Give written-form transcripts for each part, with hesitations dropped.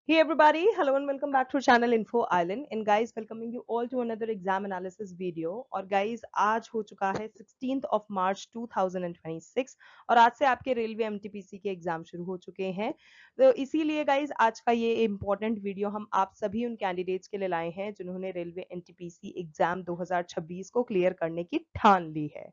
Hey everybody, hello and welcome back to channel Info Island and guys welcoming you all to another exam analysis video और guys आज हो चुका है 16th of March 2026 और आज से आपके रेलवे एमटीपीसी के एग्जाम शुरू हो चुके हैं। तो इसीलिए गाइज आज का ये इम्पोर्टेंट वीडियो हम आप सभी उन कैंडिडेट्स के लिए लाए हैं जिन्होंने रेलवे एनटीपीसी एग्जाम 2026 को क्लियर करने की ठान ली है।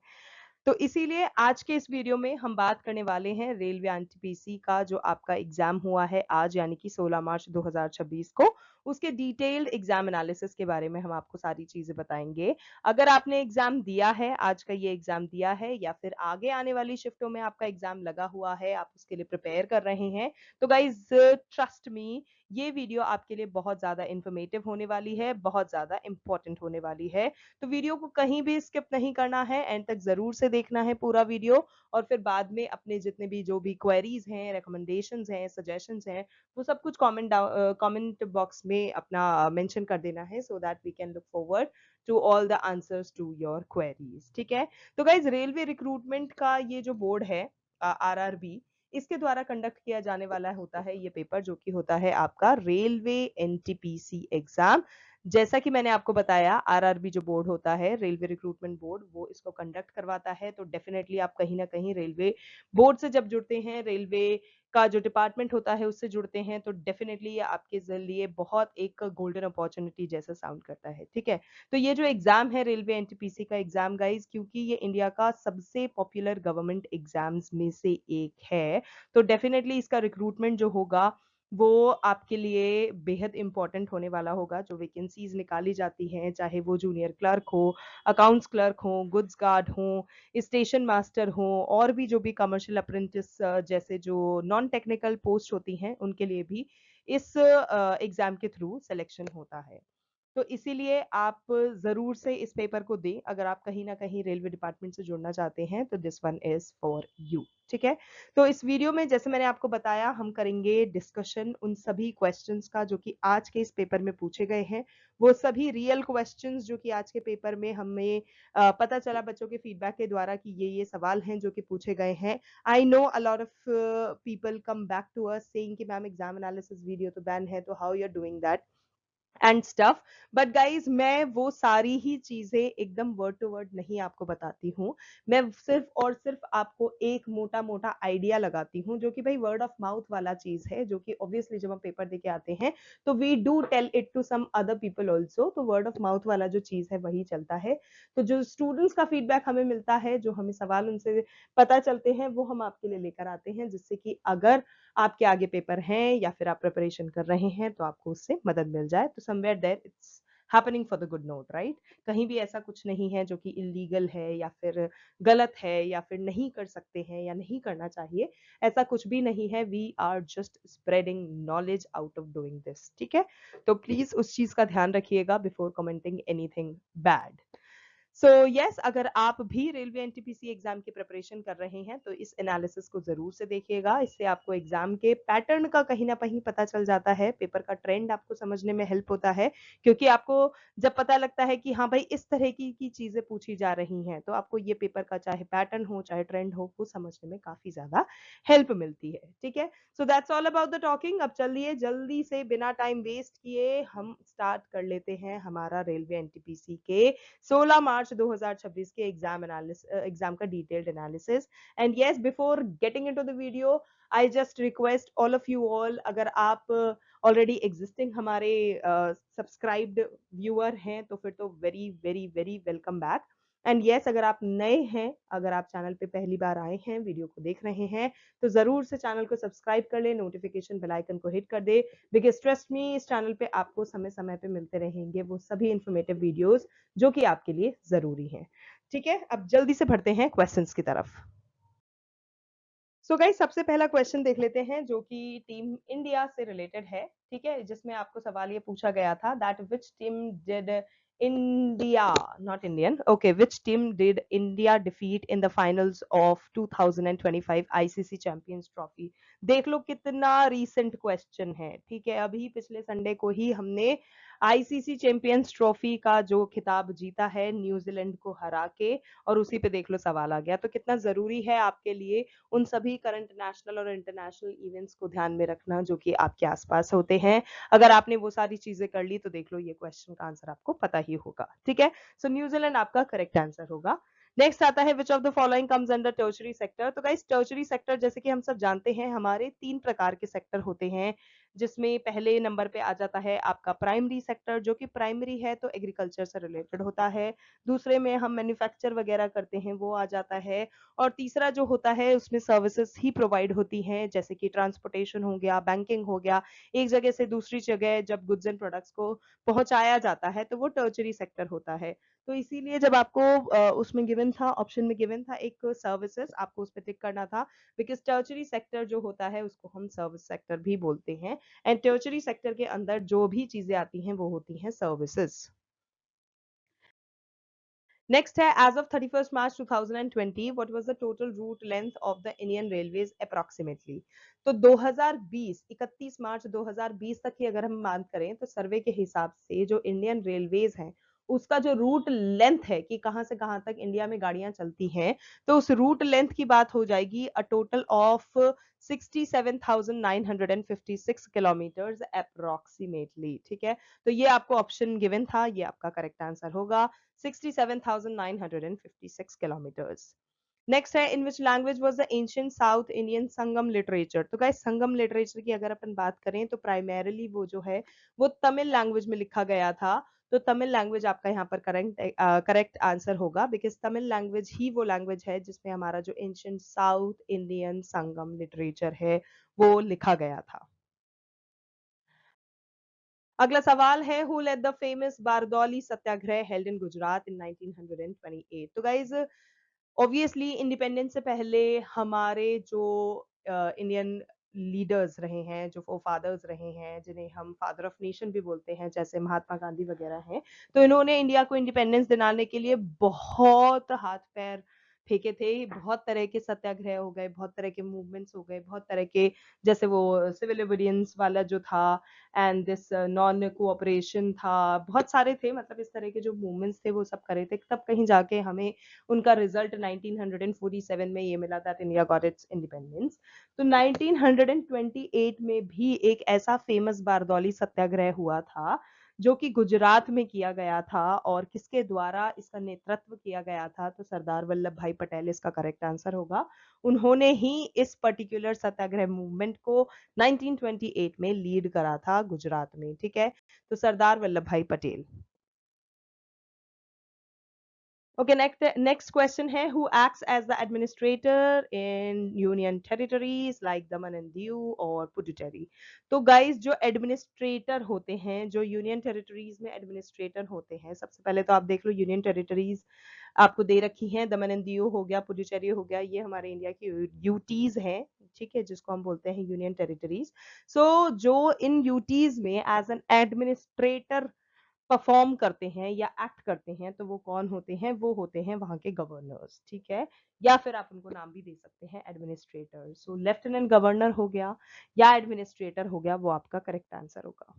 तो इसीलिए आज के इस वीडियो में हम बात करने वाले हैं रेलवे एनटीपीसी का जो आपका एग्जाम हुआ है आज यानी कि 16 मार्च 2026 को, उसके डिटेल्ड एग्जाम एनालिसिस के बारे में हम आपको सारी चीजें बताएंगे। अगर आपने एग्जाम दिया है, आज का ये एग्जाम दिया है या फिर आगे आने वाली शिफ्टों में आपका एग्जाम लगा हुआ है, आप उसके लिए प्रिपेयर कर रहे हैं, तो गाइज ट्रस्ट मी ये वीडियो आपके लिए बहुत ज्यादा इंफॉर्मेटिव होने वाली है, बहुत ज्यादा इंपॉर्टेंट होने वाली है। तो वीडियो को कहीं भी स्किप नहीं करना है, एंड तक जरूर से देखना है पूरा वीडियो और फिर बाद में अपने जितने भी जो भी क्वेरीज हैं, रिकमेंडेशंस हैं, सजेशंस हैं, वो सब कुछ कमेंट बॉक्स में अपना मेंशन कर देना है so that we can look forward to all the answers to your queries. ठीक है, तो गाइज रेलवे रिक्रूटमेंट का ये जो बोर्ड है आरआरबी, इसके द्वारा कंडक्ट किया जाने वाला होता है ये पेपर जो कि होता है आपका रेलवे एनटीपीसी एग्जाम। जैसा कि मैंने आपको बताया आरआरबी जो बोर्ड होता है रेलवे रिक्रूटमेंट बोर्ड, वो इसको कंडक्ट करवाता है। तो डेफिनेटली आप कहीं ना कहीं रेलवे बोर्ड से जब जुड़ते हैं, रेलवे का जो डिपार्टमेंट होता है उससे जुड़ते हैं, तो डेफिनेटली ये आपके लिए बहुत एक गोल्डन अपॉर्चुनिटी जैसा साउंड करता है। ठीक है, तो ये जो एग्जाम है रेलवे एनटीपीसी का एग्जाम गाइज, क्योंकि ये इंडिया का सबसे पॉपुलर गवर्नमेंट एग्जाम्स में से एक है, तो डेफिनेटली इसका रिक्रूटमेंट जो होगा वो आपके लिए बेहद इंपॉर्टेंट होने वाला होगा। जो वैकेंसीज निकाली जाती हैं, चाहे वो जूनियर क्लर्क हो, अकाउंट्स क्लर्क हो, गुड्स गार्ड हो, स्टेशन मास्टर हो, और भी जो भी कमर्शियल अप्रेंटिस जैसे जो नॉन टेक्निकल पोस्ट होती हैं, उनके लिए भी इस एग्जाम के थ्रू सिलेक्शन होता है। तो इसीलिए आप जरूर से इस पेपर को दें अगर आप कहीं ना कहीं रेलवे डिपार्टमेंट से जुड़ना चाहते हैं, तो this one is for you. ठीक है, तो इस वीडियो में जैसे मैंने आपको बताया हम करेंगे डिस्कशन उन सभी क्वेश्चंस का जो कि आज के इस पेपर में पूछे गए हैं। वो सभी रियल क्वेश्चंस जो कि आज के पेपर में हमें पता चला बच्चों के फीडबैक के द्वारा कि ये सवाल हैं जो कि पूछे गए हैं। I know a lot of people come back to us saying कि मैम एग्जाम एनालिसिस वीडियो तो बैन है, तो how you are doing that and stuff. But guys मैं वो सारी ही चीजें एकदम वर्ड टू वर्ड नहीं आपको बताती हूँ। मैं सिर्फ और सिर्फ आपको एक मोटा मोटा आइडिया लगाती हूँ जो कि भाई वर्ड ऑफ माउथ वाला चीज है, जो कि ऑब्वियसली जब हम पेपर देके आते हैं तो we do tell it to some other people also. तो वर्ड ऑफ माउथ वाला जो चीज है वही चलता है। तो जो स्टूडेंट्स का फीडबैक हमें मिलता है, जो हमें सवाल उनसे पता चलते हैं, वो हम आपके लिए लेकर आते हैं, जिससे कि अगर आपके आगे पेपर हैं या फिर आप प्रिपरेशन कर रहे हैं तो आपको उससे मदद मिल जाए। तो somewhere there it's happening for the good note, right? कहीं भी ऐसा कुछ नहीं है जो कि इलीगल है या फिर गलत है या फिर नहीं कर सकते हैं या नहीं करना चाहिए। ऐसा कुछ भी नहीं है। We are just spreading knowledge out of doing this. ठीक है, तो प्लीज उस चीज का ध्यान रखिएगा before commenting anything bad. So yes, अगर आप भी रेलवे एनटीपीसी एग्जाम की प्रिपरेशन कर रहे हैं तो इस एनालिसिस को जरूर से देखिएगा। इससे आपको एग्जाम के पैटर्न का कहीं ना कहीं पता चल जाता है, पेपर का ट्रेंड आपको समझने में हेल्प होता है। क्योंकि आपको जब पता लगता है कि हाँ भाई इस तरह की चीजें पूछी जा रही हैं, तो आपको ये पेपर का चाहे पैटर्न हो चाहे ट्रेंड हो, वो समझने में काफी ज्यादा हेल्प मिलती है। ठीक है, so that's all about the talking. अब चलिए जल्दी से बिना टाइम वेस्ट किए हम स्टार्ट कर लेते हैं हमारा रेलवे एनटीपीसी के 16 मार्च 2026 के एग्जाम का detailed analysis. And yes, before getting into the video, I just request all of you all, अगर आप ऑलरेडी एग्जिस्टिंग हमारे सब्सक्राइब्ड व्यूअर हैं तो फिर तो very very very welcome back. And yes, अगर आप नए हैं, अगर आप चैनल पे पहली बार आए हैं, वीडियो को देख रहे हैं, तो जरूर से चैनल को सब्सक्राइब कर ले, नोटिफिकेशन बेल आइकन को हिट कर दे। बिकॉज ट्रस्ट मी, इस चैनल पे आपको समय समय पे मिलते रहेंगे वो सभी इंफॉर्मेटिव वीडियोस जो कि आपके लिए जरूरी है। ठीक है, अब जल्दी से बढ़ते हैं क्वेश्चंस की तरफ। सो गाइस, सबसे पहला क्वेश्चन देख लेते हैं जो कि टीम इंडिया से रिलेटेड है। ठीक है, जिसमें आपको सवाल ये पूछा गया था that which team did India, not Indian, okay, which team did India defeat in the finals of 2025 ICC champions trophy देख लो कितना रीसेंट क्वेश्चन है, ठीक है। अभी पिछले संडे को ही हमने आईसीसी चैंपियंस ट्रॉफी का जो खिताब जीता है न्यूजीलैंड को हरा के, और उसी पे देख लो सवाल आ गया। तो कितना जरूरी है आपके लिए उन सभी करंट नेशनल और इंटरनेशनल इवेंट्स को ध्यान में रखना जो कि आपके आसपास होते हैं। अगर आपने वो सारी चीजें कर ली तो देख लो ये क्वेश्चन का आंसर आपको पता ही होगा, ठीक है। सो न्यूजीलैंड आपका करेक्ट आंसर होगा। नेक्स्ट आता है which of the following comes under tertiary sector. तो गाइस टर्शरी सेक्टर जैसे कि हम सब जानते हैं हमारे 3 प्रकार के सेक्टर होते हैं, जिसमें पहले नंबर पे आ जाता है आपका प्राइमरी सेक्टर, जो कि प्राइमरी है तो एग्रीकल्चर से रिलेटेड होता है। दूसरे में हम मैन्युफैक्चर वगैरह करते हैं वो आ जाता है। और तीसरा जो होता है उसमें सर्विसेज ही प्रोवाइड होती हैं, जैसे कि ट्रांसपोर्टेशन हो गया, बैंकिंग हो गया, एक जगह से दूसरी जगह जब गुड्स एंड प्रोडक्ट्स को पहुंचाया जाता है तो वो टर्शरी सेक्टर होता है। तो इसीलिए जब आपको उसमें गिवन था, ऑप्शन में गिवन था एक सर्विसेज, आपको उस पर टिक करना था, बिकॉज टर्शरी सेक्टर जो होता है उसको हम सर्विस सेक्टर भी बोलते हैं। एंड टर्शरी सेक्टर के अंदर जो भी चीजें आती हैं वो होती हैं सर्विसेज। नेक्स्ट है as of 31st March 2020 what was the total route length of the Indian railways approximately. तो 2020 31 मार्च 2020 तक की अगर हम बात करें तो सर्वे के हिसाब से जो इंडियन रेलवेज हैं उसका जो रूट लेंथ है कि कहां से कहां तक इंडिया में गाड़ियां चलती हैं, तो उस रूट लेंथ की बात हो जाएगी a total of 67,956 kilometres approximately, ठीक है। तो ये आपको ऑप्शन गिवन था, ये आपका करेक्ट आंसर होगा 67,956 kilometers. नेक्स्ट है in which language was the ancient South Indian Sangam literature. तो गाइस संगम लिटरेचर की अगर अपन बात करें तो प्राइमरीली वो जो है वो तमिल लैंग्वेज में लिखा गया था। तो तमिल लैंग्वेज आपका यहाँ पर करेक्ट आंसर होगा, बिकॉज तमिल लैंग्वेज ही वो लैंग्वेज है जिसमें हमारा जो ancient South Indian Sangam literature है वो लिखा गया था। अगला सवाल है who led the famous Bardoli Satyagraha held in Gujarat in 1928। तो गाइज ऑब्वियसली इंडिपेंडेंस से पहले हमारे जो इंडियन लीडर्स रहे हैं, जो फादर्स रहे हैं, जिन्हें हम फादर ऑफ नेशन भी बोलते हैं, जैसे महात्मा गांधी वगैरह हैं, तो इन्होंने इंडिया को इंडिपेंडेंस दिलाने के लिए बहुत हाथ पैर फेंके थे। बहुत तरह के सत्याग्रह हो गए, बहुत तरह के मूवमेंट्स हो गए, बहुत तरह के, जैसे वो सिविल ओबीडियंस वाला जो था, एंड दिस नॉन कोऑपरेशन था, बहुत सारे थे। मतलब इस तरह के जो मूवमेंट्स थे वो सब करे थे, तब कहीं जाके हमें उनका रिजल्ट 1947 में ये मिला था, इंडिया गॉट इट्स इंडिपेंडेंस। तो 1928 में भी एक ऐसा फेमस बारदौली सत्याग्रह हुआ था जो कि गुजरात में किया गया था, और किसके द्वारा इसका नेतृत्व किया गया था, तो सरदार वल्लभ भाई पटेल इसका करेक्ट आंसर होगा। उन्होंने ही इस पर्टिकुलर सत्याग्रह मूवमेंट को 1928 में लीड करा था गुजरात में, ठीक है। तो सरदार वल्लभ भाई पटेल। Okay, next question है who acts as the administrator in union territories like Daman and Diu और पुडुचेरी। तो गाइस जो एडमिनिस्ट्रेटर होते हैं, जो यूनियन टेरिटरीज में एडमिनिस्ट्रेटर होते हैं, सबसे पहले तो आप देख लो यूनियन टेरिटरीज आपको दे रखी हैं, दमन एंड दियो हो गया, पुडुचेरी हो गया, ये हमारे इंडिया की यूटीज हैं, ठीक है, जिसको हम बोलते हैं यूनियन टेरिटरीज। सो जो इन यूटीज में एज एन एडमिनिस्ट्रेटर परफॉर्म करते हैं या एक्ट करते हैं, तो वो कौन होते हैं, वो होते हैं वहां के गवर्नर्स, ठीक है। या फिर आप उनको नाम भी दे सकते हैं एडमिनिस्ट्रेटर। सो लेफ्टिनेंट गवर्नर हो गया या एडमिनिस्ट्रेटर हो गया, वो आपका करेक्ट आंसर होगा।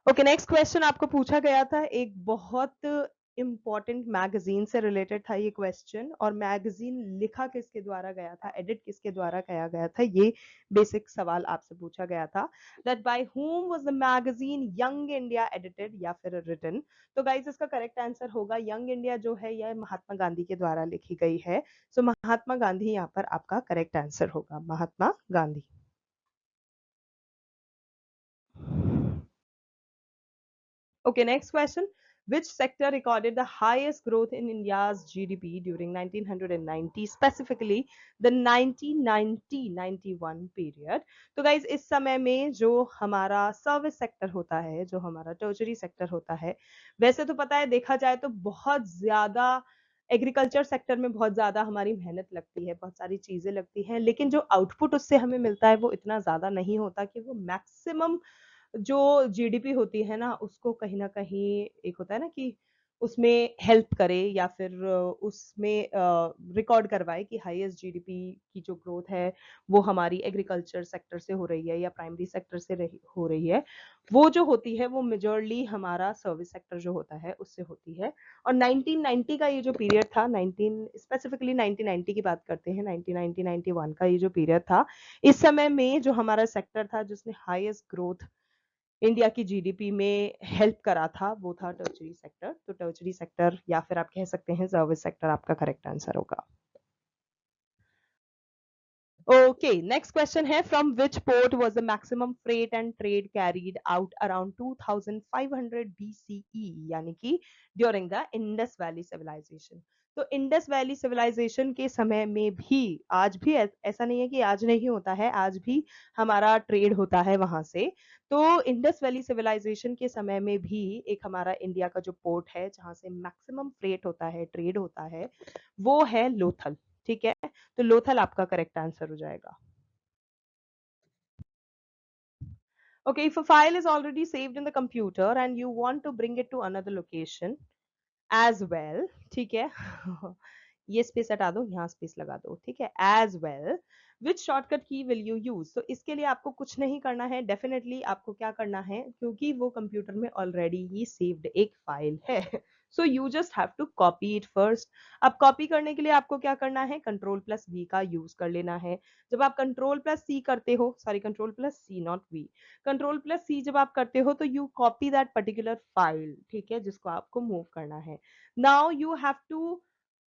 ओके, नेक्स्ट क्वेश्चन आपको पूछा गया था, एक बहुत इंपॉर्टेंट मैगजीन से रिलेटेड था ये क्वेश्चन, और मैगजीन लिखा किसके द्वारा गया था, एडिट किसके द्वारा किया गया था, ये बेसिक सवाल आपसे पूछा गया था। That bye whom was the magazine young India edited या फिर रिटन। तो गाइस इसका करेक्ट आंसर होगा यंग इंडिया जो है यह महात्मा गांधी के द्वारा लिखी गई है। सो महात्मा गांधी यहाँ पर आपका करेक्ट आंसर होगा, Mahatma Gandhi. Okay, next question. Which sector recorded the highest growth in India's GDP during 1990, specifically the 1990-91 period? तो guys इस समय में जो हमारा सर्विस सेक्टर होता है, जो हमारा टर्शरी सेक्टर होता है, वैसे तो पता है देखा जाए तो बहुत ज्यादा एग्रीकल्चर सेक्टर में बहुत ज्यादा हमारी मेहनत लगती है, बहुत सारी चीजें लगती हैं, लेकिन जो आउटपुट उससे हमें मिलता है वो इतना ज्यादा नहीं होता कि वो मैक्सिमम जो जीडीपी होती है ना उसको कहीं ना कहीं, एक होता है ना कि उसमें हेल्प करे या फिर उसमें रिकॉर्ड करवाए कि हाईएस्ट जीडीपी की जो ग्रोथ है वो हमारी एग्रीकल्चर सेक्टर से हो रही है या प्राइमरी सेक्टर से हो रही है, वो जो होती है वो मेजरली हमारा सर्विस सेक्टर जो होता है उससे होती है। और 1990 का ये जो पीरियड था, 19 स्पेसिफिकली 1990 की बात करते हैं, 1990-91 का ये जो पीरियड था, इस समय में जो हमारा सेक्टर था जिसने हाईएस्ट ग्रोथ इंडिया की जीडीपी में हेल्प करा था वो था टर्चरी सेक्टर। तो टर्चरी सेक्टर या फिर आप कह सकते हैं सर्विस सेक्टर आपका करेक्ट आंसर होगा। ओके, नेक्स्ट क्वेश्चन है from which port was the maximum freight and trade carried out around 2500 BCE, यानी कि during the Indus valley civilization. तो इंडस वैली सिविलाइजेशन के समय में भी, आज भी ऐसा नहीं है कि आज नहीं होता है, आज भी हमारा ट्रेड होता है वहां से। तो इंडस वैली सिविलाइजेशन के समय में भी एक हमारा इंडिया का जो पोर्ट है जहां से मैक्सिमम फ्रेट होता है, ट्रेड होता है, वो है लोथल। ठीक है, तो लोथल आपका करेक्ट आंसर हो जाएगा। Okay, if a file is already saved in the computer and you want to bring it to another location as well, ठीक है ये स्पेस हटा दो, यहाँ स्पेस लगा दो, ठीक है, as well, which shortcut key will you use? तो इसके लिए आपको कुछ नहीं करना है, डेफिनेटली आपको क्या करना है, क्योंकि वो कंप्यूटर में ऑलरेडी ही सेव्ड एक फाइल है, so you just have to copy it first. अब कॉपी करने के लिए आपको क्या करना है, कंट्रोल प्लस वी का यूज कर लेना है। जब आप कंट्रोल प्लस सी करते हो, sorry control plus C not V, control plus C जब आप करते हो तो you copy that particular file, ठीक है, जिसको आपको मूव करना है। Now you have to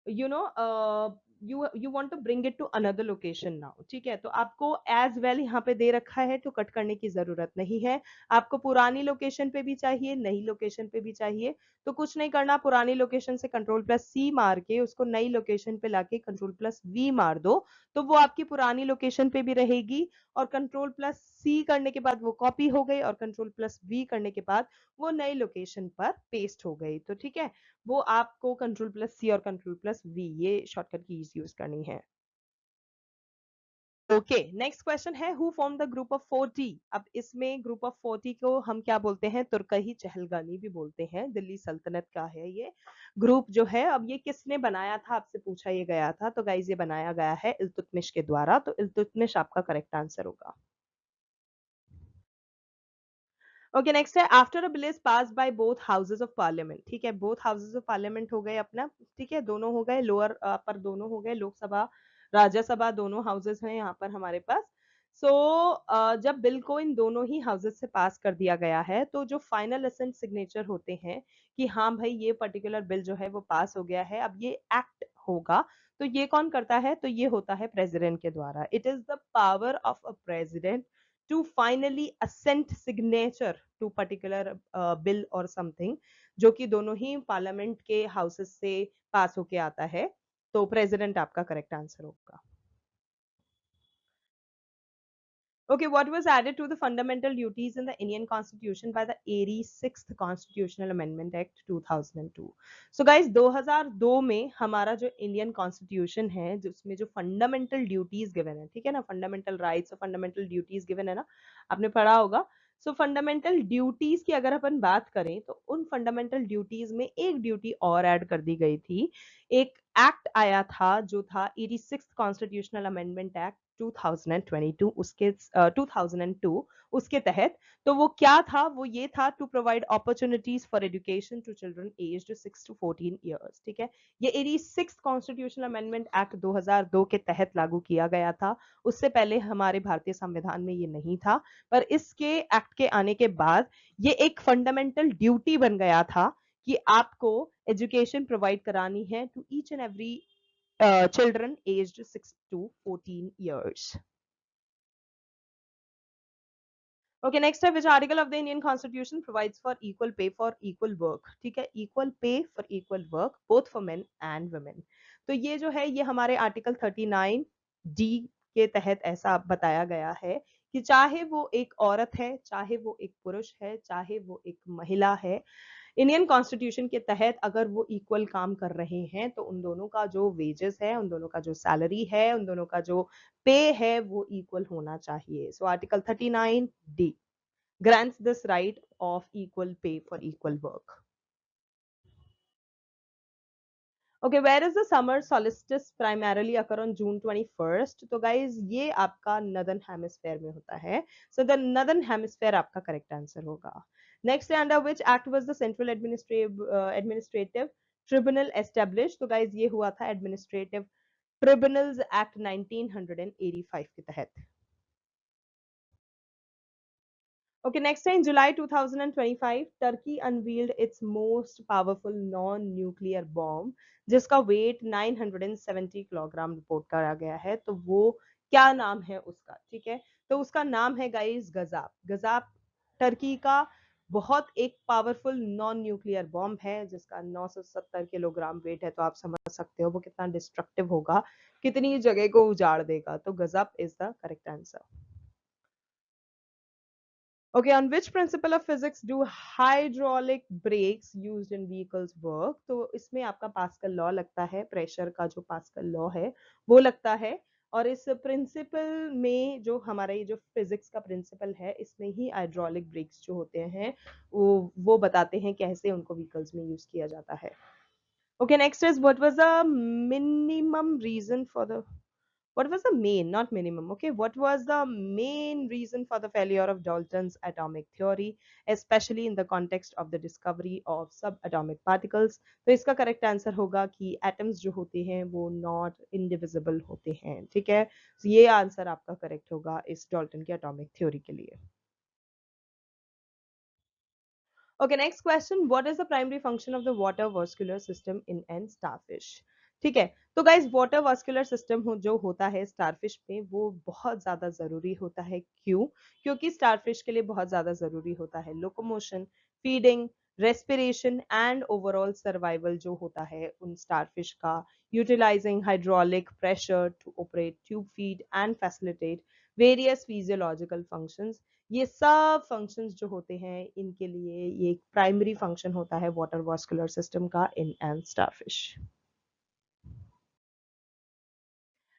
you know you want to bring it to another location now, ठीक है, तो आपको एज वेल यहाँ पे दे रखा है तो कट करने की जरूरत नहीं है। आपको पुरानी लोकेशन पे भी चाहिए, नई लोकेशन पे भी चाहिए, तो कुछ नहीं करना, पुरानी लोकेशन से कंट्रोल प्लस सी मार के उसको नई लोकेशन पे लाके कंट्रोल प्लस वी मार दो, तो वो आपकी पुरानी लोकेशन पे भी रहेगी, और कंट्रोल प्लस सी करने के बाद वो कॉपी हो गई, और कंट्रोल प्लस वी करने के बाद वो नई लोकेशन पर पेस्ट हो गई। तो ठीक है, वो आपको कंट्रोल प्लस सी और कंट्रोल प्लस वी ये शॉर्टकट कीज यूज करनी है। ओके, नेक्स्ट क्वेश्चन है who form the group of 40। अब इसमें ग्रुप ऑफ 40 को हम क्या बोलते हैं, तुर्कही चहलगानी भी बोलते हैं, दिल्ली सल्तनत का है ये ग्रुप जो है। अब ये किसने बनाया था, आपसे पूछा ये गया था, तो गाइज ये बनाया गया है इल्तुतमिश के द्वारा, तो इल्तुतमिश आपका करेक्ट आंसर होगा। ओके, नेक्स्ट है after a bill is pass by both houses of parliament. ठीक है, बोथ हाउसेज ऑफ पार्लियामेंट हो गए अपना, ठीक है, दोनों हो गए, लोअर अपर दोनों हो गए, लोकसभा राज्यसभा दोनों हाउसेज हैं यहाँ पर हमारे पास। सो जब बिल को इन दोनों ही हाउसेज से पास कर दिया गया है, तो जो फाइनल असेंट सिग्नेचर होते हैं कि हाँ भाई ये पर्टिकुलर बिल जो है वो पास हो गया है, अब ये एक्ट होगा, तो ये कौन करता है, तो ये होता है प्रेसिडेंट के द्वारा। It is the power of a president to finally assent signature to particular bill or something, जो कि दोनों ही पार्लियामेंट के हाउसेस से पास होके आता है, तो प्रेसिडेंट आपका करेक्ट आंसर होगा। Okay, what was added to the fundamental duties in the Indian Constitution by the 86th Constitutional Amendment Act 2002? So guys, 2002 में हमारा जो इंडियन कॉन्स्टिट्यूशन है जिसमें जो फंडामेंटल ड्यूटीज गिवन है, ठीक है ना, फंडामेंटल राइट्स और फंडामेंटल ड्यूटीज गिवन है ना, आपने पढ़ा होगा। सो फंडामेंटल ड्यूटीज की अगर अपन बात करें तो उन फंडामेंटल ड्यूटीज में एक ड्यूटी और ऐड कर दी गई थी। एक एक्ट आया था जो था 86th कॉन्स्टिट्यूशनल अमेंडमेंट एक्ट 2022, उसके 2002 उसके तहत। तो वो क्या था, वो ये था to provide opportunities for education to children aged 6 to 14 years. ठीक है, ये 86th कॉन्स्टिट्यूशनल अमेंडमेंट एक्ट 2002 के तहत लागू किया गया था। उससे पहले हमारे भारतीय संविधान में ये नहीं था, पर इसके एक्ट के आने के बाद ये एक फंडामेंटल ड्यूटी बन गया था कि आपको एजुकेशन प्रोवाइड करानी है to each and every children aged 6 to 14 years. Okay, next है which article of the Indian Constitution provides for equal pay for equal work? ठीक है, equal pay for equal work both for men and women. तो ये जो है ये हमारे article 39 D के तहत ऐसा बताया गया है कि चाहे वो एक औरत है, चाहे वो एक पुरुष है, चाहे वो एक महिला है, इंडियन कॉन्स्टिट्यूशन के तहत अगर वो इक्वल काम कर रहे हैं तो उन दोनों का जो वेजेस है, उन दोनों का जो सैलरी है, उन दोनों का जो पे है वो इक्वल होना चाहिए। So article 39 D grants this right of equal pay for equal work. Okay, where is the summer solstice primarily occur on June 21st। तो गाइज ये आपका नदर्न हेमिस्फेयर में होता है, सो द नदर्न हेमिस्फेयर आपका correct answer होगा। Next है under which act was the central administrative tribunal establish. तो गाइज ये हुआ था एडमिनिस्ट्रेटिव ट्रिब्यूनल्स एक्ट 1985 के तहत। Okay, next in July 2025, Turkey unveiled its most powerful non-nuclear bomb, जिसका वेट 970 किलोग्राम रिपोर्ट करा गया है। तो वो क्या नाम है उसका? ठीक है, तो उसका नाम है गाइस गजाब। गजाब टर्की का बहुत एक पावरफुल नॉन न्यूक्लियर बॉम्ब है, जिसका 970 किलोग्राम वेट है। तो आप समझ सकते हो वो कितना डिस्ट्रक्टिव होगा, कितनी जगह को उजाड़ देगा। तो गजाब is the correct answer. Okay, on which principle of physics do hydraulic brakes used in vehicles work? तो इसमें आपका पास्कल लॉ लगता है, प्रेशर का जो पास्कल लॉ है वो लगता है। और इस प्रिंसिपल में जो हमारा ये जो फिजिक्स का प्रिंसिपल है, इसमें ही हाइड्रोलिक ब्रेक्स जो होते हैं वो बताते हैं कैसे उनको व्हीकल्स में यूज किया जाता है। Okay, next is what was the minimum reason for the what was the main, not minimum, okay, what was the main reason for the failure of Dalton's atomic theory, especially in the context of the discovery of subatomic particles? तो इसका correct answer होगा कि atoms जो होते हैं वो not indivisible होते हैं। ठीक है, तो ये आंसर आपका करेक्ट होगा इस डाल्टन की एटॉमिक थ्योरी के लिए। Okay, next question. What is the primary function of the water vascular system in an starfish? ठीक है, तो गाइज वाटर वास्कुलर सिस्टम जो होता है स्टारफिश में वो बहुत ज्यादा जरूरी होता है। क्यों? क्योंकि स्टारफिश के लिए बहुत ज्यादा जरूरी होता है locomotion, feeding, respiration and overall survival जो होता है उन स्टारफिश का, utilising hydraulic pressure to operate tube feet and facilitate various physiological functions. ये सब फंक्शंस जो होते हैं इनके लिए ये एक प्राइमरी फंक्शन होता है वाटर वास्कुलर सिस्टम का in an starfish.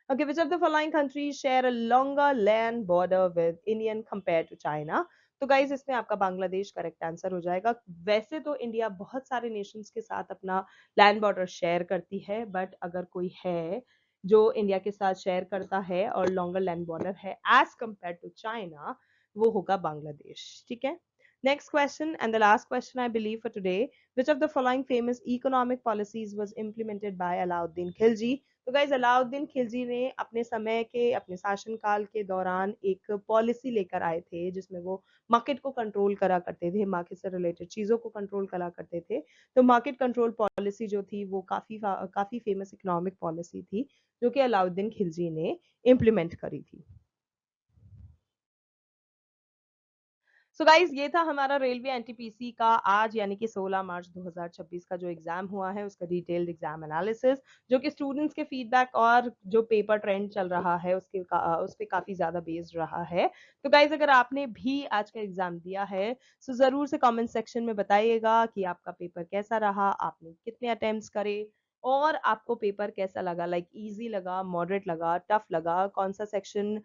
Okay, which of the following countries share a longer land border with Indian compared to China? तो गाइज इसमें आपका बांग्लादेश करेक्ट आंसर हो जाएगा। वैसे तो इंडिया बहुत सारे नेशंस के साथ अपना लैंड बॉर्डर शेयर करती है, बट अगर कोई है जो इंडिया के साथ शेयर करता है और लॉन्गर लैंड बॉर्डर है एज कंपेयर टू चाइना, वो होगा बांग्लादेश। ठीक है, next question and the last question I believe for today, which of the following famous economic policies was implemented by Alauddin Khilji? तो गाइज अलाउद्दीन खिलजी ने अपने समय के अपने शासनकाल के दौरान एक पॉलिसी लेकर आए थे जिसमें वो मार्केट को कंट्रोल करा करते थे, मार्केट से रिलेटेड चीजों को कंट्रोल करा करते थे। तो मार्केट कंट्रोल पॉलिसी जो थी वो काफी फेमस इकोनॉमिक पॉलिसी थी जो कि अलाउद्दीन खिलजी ने इम्प्लीमेंट करी थी। सो गाइज ये था हमारा रेलवे एनटीपीसी का आज यानी कि 16 मार्च 2026 का जो एग्जाम हुआ है उसका डिटेल्ड एग्जाम एनालिसिस, जो कि स्टूडेंट्स के फीडबैक और जो पेपर ट्रेंड चल रहा है उस पे काफी ज्यादा बेस्ड रहा है। तो गाइज अगर आपने भी आज का एग्जाम दिया है तो जरूर से कमेंट सेक्शन में बताइएगा कि आपका पेपर कैसा रहा, आपने कितने अटेम्प्ट्स करे और आपको पेपर कैसा लगा, लाइक इजी लगा, मॉडरेट लगा, टफ लगा, कौन सा section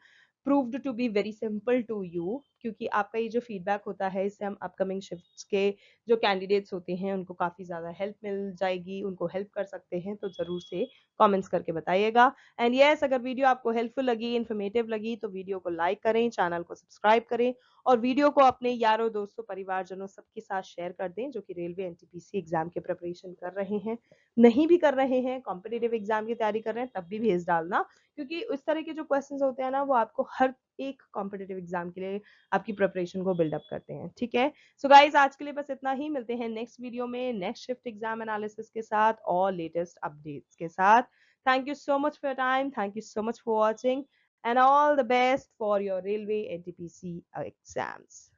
proved to be very simple to you. क्योंकि आपका ये जो फीडबैक होता है इससे हम अपकमिंग शिफ्ट्स के जो कैंडिडेट्स होते हैं उनको काफ़ी ज़्यादा हेल्प मिल जाएगी, उनको हेल्प कर सकते हैं। तो ज़रूर से कमेंट्स करके बताइएगा। एंड यस, अगर वीडियो आपको हेल्पफुल लगी, इन्फॉर्मेटिव लगी तो वीडियो को लाइक करें, चैनल को सब्सक्राइब करें और वीडियो को अपने यारों दोस्तों परिवारजनों सबके साथ शेयर कर दें जो कि रेलवे एनटीपीसी एग्जाम के प्रिपरेशन कर रहे हैं, नहीं भी कर रहे हैं, कॉम्पिटेटिव एग्जाम की तैयारी कर रहे हैं, तब भी भेज डालना। क्योंकि उस तरह के जो क्वेश्चंस होते हैं ना वो आपको हर एक कॉम्पिटेटिव एग्जाम के लिए आपकी प्रिपरेशन को बिल्डअप करते हैं। ठीक है, सो गाइज आज के लिए बस इतना ही, मिलते हैं नेक्स्ट वीडियो में नेक्स्ट शिफ्ट एग्जाम एनालिसिस के साथ और लेटेस्ट अपडेट्स के साथ। Thank you so much for your time, thank you so much for watching and all the best for your railway NTPC exams.